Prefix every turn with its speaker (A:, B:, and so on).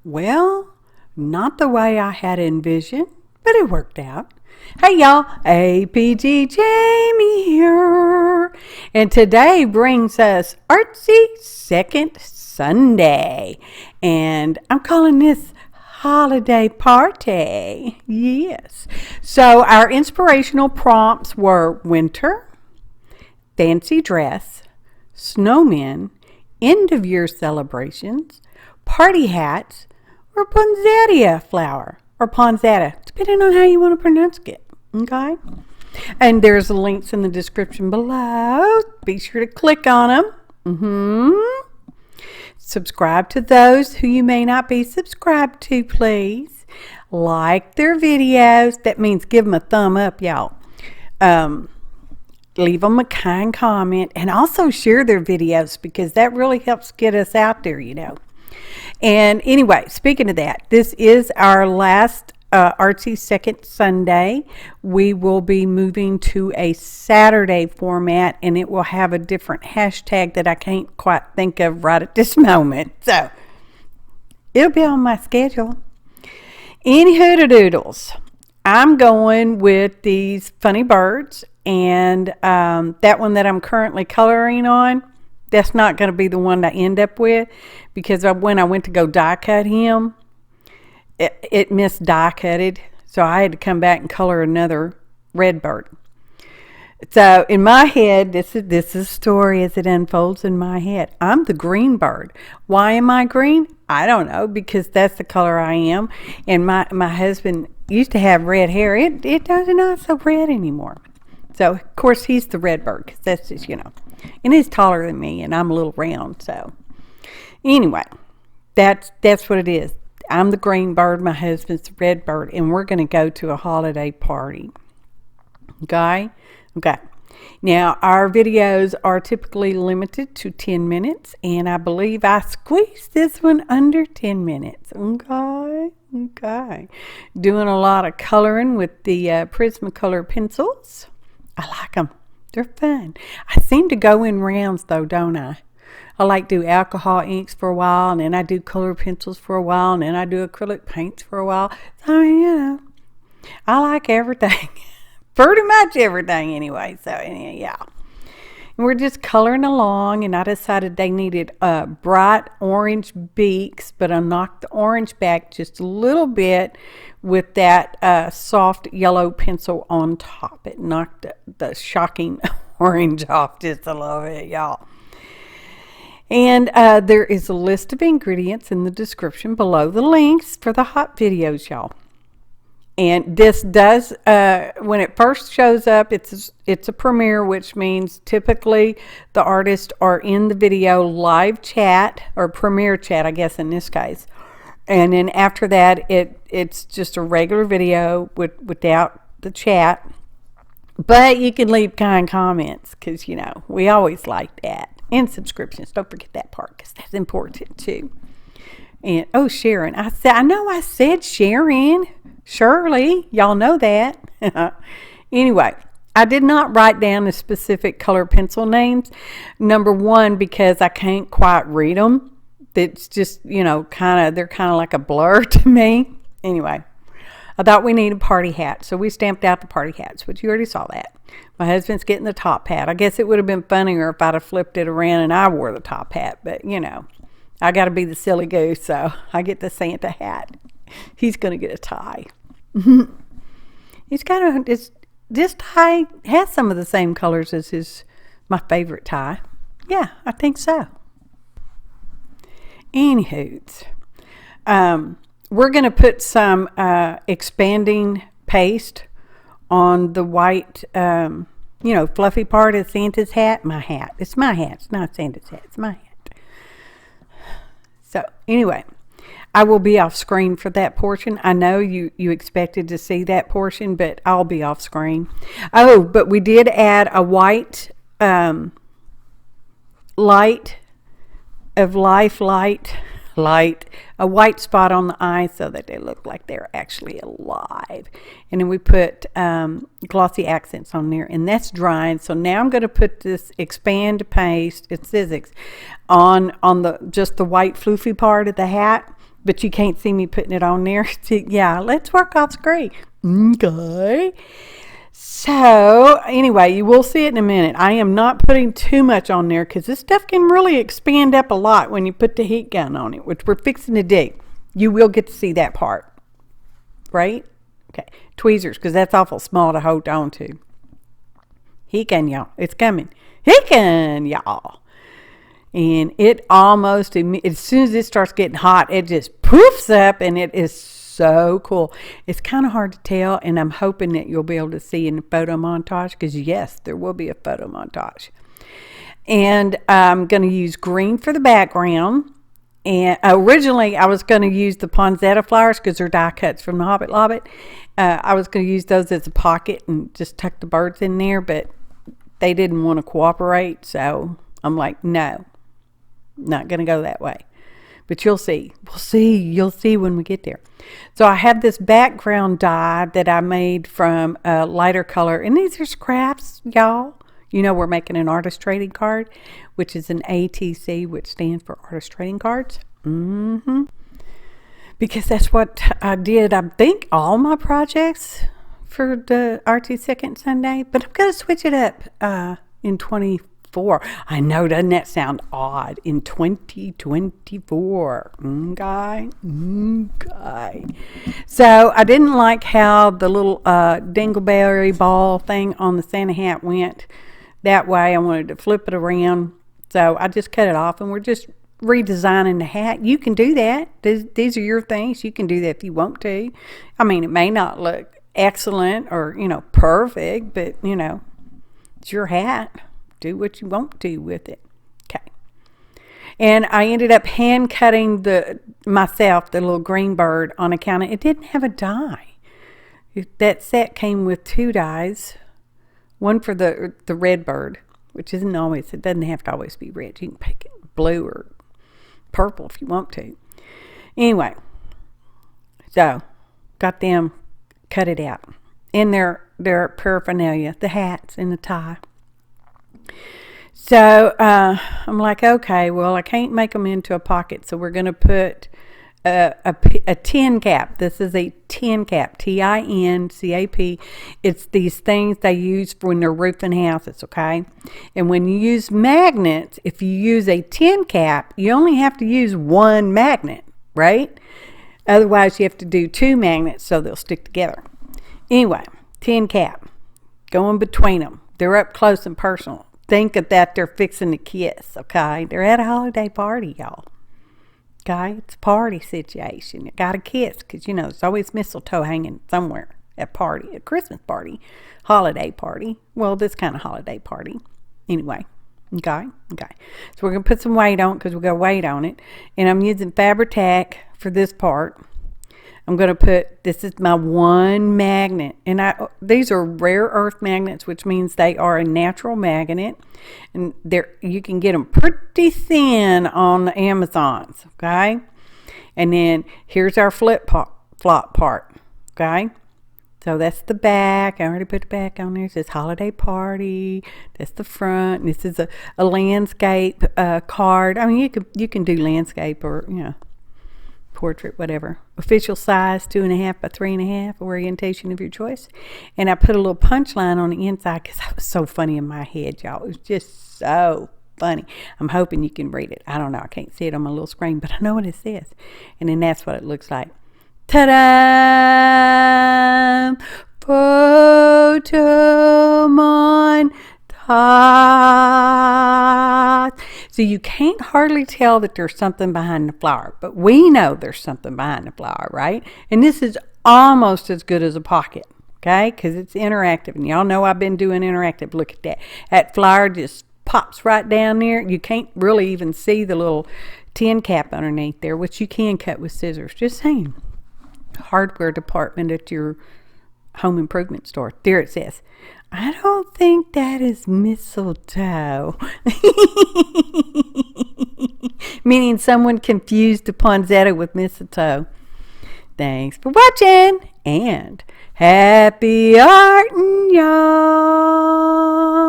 A: Well, not the way I had envisioned, but it worked out. Hey y'all, APG Jamie here. And today brings us Artsy Second Sunday. And I'm calling this holiday party. Yes. So our inspirational prompts were winter, fancy dress, snowmen, end of year celebrations, party hats, or poinsettia flower, or poinsettia, depending on how you want to pronounce it. Okay? And there's links in the description below. Be sure to click on them. Subscribe to those who you may not be subscribed to, please. Like their videos. That means give them a thumb up, y'all. Leave them a kind comment, and also share their videos, because that really helps get us out there, you know. And anyway, speaking of that, this is our last Artsy Second Sunday. We will be moving to a Saturday format, and it will have a different hashtag that I can't quite think of right at this moment. So it'll be on my schedule. Anywho, doodles, I'm going with these funny birds, and that one that I'm currently coloring on, that's not going to be the one I end up with, because when I went to go die cut him, it missed die cutted, so I had to come back and color another red bird. So in my head, this is the story as it unfolds in my head. I'm the green bird. Why am I green? I don't know, because that's the color I am. And my husband used to have red hair. It does not so red anymore. So of course he's the red bird, because that's just, you know, and he's taller than me, and I'm a little round. So anyway, that's what it is. I'm the green bird, my husband's the red bird, and we're going to go to a holiday party. Okay. Now, our videos are typically limited to 10 minutes, and I believe I squeezed this one under 10 minutes. Okay. Doing a lot of coloring with the Prismacolor pencils. I like them. They're fun. I seem to go in rounds, though, don't I? I like do alcohol inks for a while, and then I do color pencils for a while, and then I do acrylic paints for a while. So, I mean, you know, I like everything. Pretty much everything anyway. So, yeah. And we're just coloring along, and I decided they needed bright orange beaks, but I knocked the orange back just a little bit with that soft yellow pencil on top. It knocked the shocking orange off just a little bit, y'all. And there is a list of ingredients in the description below the links for the hot videos, y'all. And this does, when it first shows up, it's a premiere, which means typically the artists are in the video live chat, or premiere chat, I guess in this case. And then after that, it's just a regular video without the chat. But you can leave kind comments, because, you know, we always like that. And subscriptions. Don't forget that part, because that's important too. And, oh, Sharon. I know I said Sharon. Shirley. Y'all know that. Anyway, I did not write down the specific color pencil names. Number one, because I can't quite read them. It's just, you know, they're kind of like a blur to me. Anyway, I thought we needed a party hat, so we stamped out the party hats, which you already saw that. My husband's getting the top hat. I guess it would have been funnier if I'd have flipped it around and I wore the top hat, but, you know, I got to be the silly goose, so I get the Santa hat. He's going to get a tie. This tie has some of the same colors as my favorite tie. Yeah, I think so. Anywho, we're going to put some expanding paste on the white, you know, fluffy part of Santa's hat. My hat. It's my hat. It's not Santa's hat. It's my hat. So, anyway, I will be off screen for that portion. I know you expected to see that portion, but I'll be off screen. Oh, but we did add a white light of life light a white spot on the eye so that they look like they're actually alive. And then we put glossy accents on there, and that's drying. So now I'm going to put this expand paste, it's Sizzix, on the just the white floofy part of the hat, but you can't see me putting it on there. Yeah, let's work off screen. Okay. So anyway, you will see it in a minute. I am not putting too much on there because this stuff can really expand up a lot when you put the heat gun on it, which we're fixing to do. You will get to see that part, right? Okay, tweezers, because that's awful small to hold on to. Heat gun, y'all, it's coming. Heat gun, y'all. And it almost, as soon as it starts getting hot, it just poofs up, and it is so cool. It's kind of hard to tell, and I'm hoping that you'll be able to see in the photo montage, because yes, there will be a photo montage. And I'm going to use green for the background. And originally I was going to use the poinsettia flowers because they're die cuts from the Hobbit Lobbit. I was going to use those as a pocket and just tuck the birds in there, but they didn't want to cooperate, so I'm like, no, not going to go that way. But you'll see. You'll see when we get there. So I have this background die that I made from a lighter color. And these are scraps, y'all. You know we're making an artist trading card, which is an ATC, which stands for artist trading cards. Because that's what I did, I think, all my projects for the RT Second Sunday. But I'm going to switch it up in 2024. I know, doesn't that sound odd? In 2024. Okay. So I didn't like how the little dingleberry ball thing on the Santa hat went that way. I wanted to flip it around. So I just cut it off, and we're just redesigning the hat. You can do that. These are your things. You can do that if you want to. I mean, it may not look excellent or, perfect, but, it's your hat. Do what you want to with it. Okay. And I ended up hand cutting myself the little green bird on account of it didn't have a die. That set came with 2 dies. One for the red bird, which it doesn't have to always be red. You can pick it blue or purple if you want to. Anyway, so got them cut it out. And their paraphernalia, the hats and the tie. So I'm like, okay, well, I can't make them into a pocket, so we're going to put a tin cap. This is a tin cap, TINCAP. It's these things they use for when they're roofing houses, okay? And when you use magnets, if you use a tin cap, you only have to use 1 magnet, right? Otherwise, you have to do 2 magnets so they'll stick together. Anyway, tin cap, going between them. They're up close and personal. Think of that, they're fixing to kiss, okay? They're at a holiday party, y'all. Okay? It's a party situation. You got to kiss because, there's always mistletoe hanging somewhere at a Christmas party, holiday party. Well, this kind of holiday party. Anyway, okay? So we're going to put some weight on it because we're going to weight on it. And I'm using fabri-tac for this part. I'm going to put, this is my 1 magnet, and these are rare earth magnets, which means they are a natural magnet, and you can get them pretty thin on the Amazons, okay? And then here's our flop part, okay? So that's the back. I already put the back on there. It says holiday party. That's the front. And this is a landscape card. I mean, you can do landscape or, portrait, whatever. Official size 2.5 by 3.5, orientation of your choice. And I put a little punchline on the inside because that was so funny in my head, y'all. It was just so funny. I'm hoping you can read it. I don't know. I can't see it on my little screen, but I know what it says. And then that's what it looks like. Ta-da! Photo montage. So you can't hardly tell that there's something behind the flower, but we know there's something behind the flower, right? And this is almost as good as a pocket, okay? Because it's interactive, and y'all know I've been doing interactive. Look at that. That flower just pops right down there. You can't really even see the little tin cap underneath there, which you can cut with scissors. Just saying. Hardware department at your home improvement store. There it says. I don't think that is mistletoe. Meaning someone confused the poinsettia with mistletoe. Thanks for watching, and happy arting, y'all.